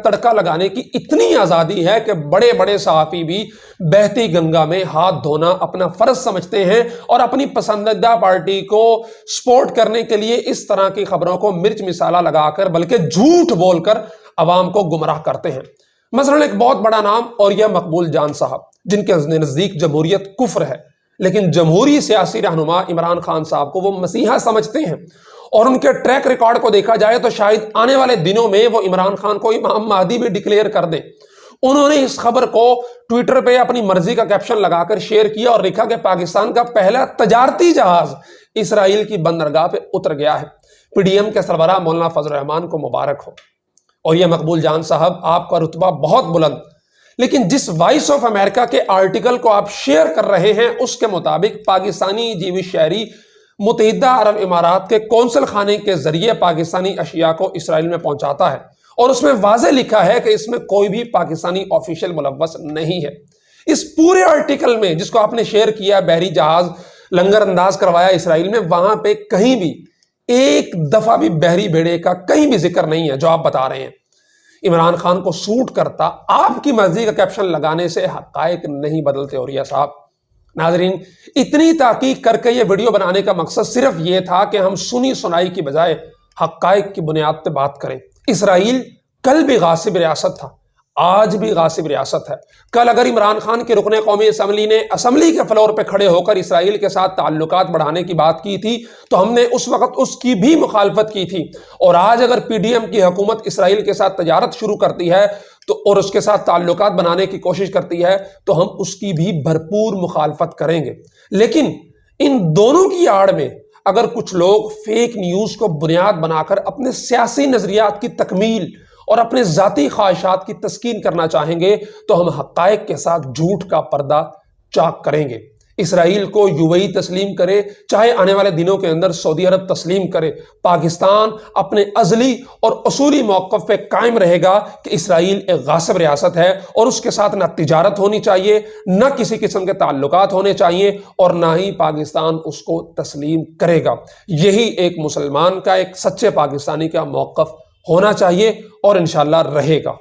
تڑکا لگانے کی اتنی آزادی ہے کہ بڑے بڑے صحافی بھی بہتی گنگا میں ہاتھ دھونا اپنا فرض سمجھتے ہیں اور اپنی پسندیدہ پارٹی کو سپورٹ کرنے کے لیے اس طرح کی خبروں کو مرچ مسالہ لگا کر بلکہ جھوٹ بول کر عوام کو گمراہ کرتے ہیں۔ مثلا ایک بہت بڑا نام اور یہ مقبول جان صاحب، جن کے نزدیک جمہوریت کفر ہے، لیکن جمہوری سیاسی رہنما عمران خان صاحب کو وہ مسیحا سمجھتے ہیں، اور ان کے ٹریک ریکارڈ کو دیکھا جائے تو شاید آنے والے دنوں میں وہ عمران خان کو امام مہدی بھی ڈکلیئر کر دیں۔ انہوں نے اس خبر کو ٹویٹر پہ اپنی مرضی کا کیپشن لگا کر شیئر کیا اور لکھا کہ پاکستان کا پہلا تجارتی جہاز اسرائیل کی بندرگاہ پہ اتر گیا ہے۔ پی ڈی ایم کے سربراہ مولانا فضل الرحمان کو مبارک ہو۔ اور یہ مقبول جان صاحب، آپ کا رتبہ بہت بلند، لیکن جس وائس آف امریکہ کے آرٹیکل کو آپ شیئر کر رہے ہیں اس کے مطابق پاکستانی جیوش شہری متحدہ عرب امارات کے قونصل خانے کے ذریعے پاکستانی اشیاء کو اسرائیل میں پہنچاتا ہے، اور اس میں واضح لکھا ہے کہ اس میں کوئی بھی پاکستانی آفیشل ملوث نہیں ہے۔ اس پورے آرٹیکل میں جس کو آپ نے شیئر کیا، بحری جہاز لنگر انداز کروایا اسرائیل میں، وہاں پہ کہیں بھی ایک دفعہ بھی بحری بھیڑے کا کہیں بھی ذکر نہیں ہے جو آپ بتا رہے ہیں۔ عمران خان کو سوٹ کرتا آپ کی مرضی کا کیپشن لگانے سے حقائق نہیں بدلتے اوریا صاحب۔ ناظرین، اتنی تحقیق کر کے یہ ویڈیو بنانے کا مقصد صرف یہ تھا کہ ہم سنی سنائی کی بجائے حقائق کی بنیاد پہ بات کریں۔ اسرائیل کل بھی غاصب ریاست تھا، آج بھی غاصب ریاست ہے۔ کل اگر عمران خان کے رکن قومی اسمبلی نے اسمبلی کے فلور پہ کھڑے ہو کر اسرائیل کے ساتھ تعلقات بڑھانے کی بات کی تھی تو ہم نے اس وقت اس کی بھی مخالفت کی تھی، اور آج اگر پی ڈی ایم کی حکومت اسرائیل کے ساتھ تجارت شروع کرتی ہے تو اور اس کے ساتھ تعلقات بنانے کی کوشش کرتی ہے تو ہم اس کی بھی بھرپور مخالفت کریں گے۔ لیکن ان دونوں کی آڑ میں اگر کچھ لوگ فیک نیوز کو بنیاد بنا کر اپنے سیاسی نظریات کی تکمیل اور اپنے ذاتی خواہشات کی تسکین کرنا چاہیں گے تو ہم حقائق کے ساتھ جھوٹ کا پردہ چاک کریں گے۔ اسرائیل کو یو اے ای تسلیم کرے، چاہے آنے والے دنوں کے اندر سعودی عرب تسلیم کرے، پاکستان اپنے ازلی اور اصولی موقف پہ قائم رہے گا کہ اسرائیل ایک غاصب ریاست ہے، اور اس کے ساتھ نہ تجارت ہونی چاہیے، نہ کسی قسم کے تعلقات ہونے چاہیے، اور نہ ہی پاکستان اس کو تسلیم کرے گا۔ یہی ایک مسلمان کا، ایک سچے پاکستانی کا موقف ہونا چاہیے اور انشاءاللہ رہے گا۔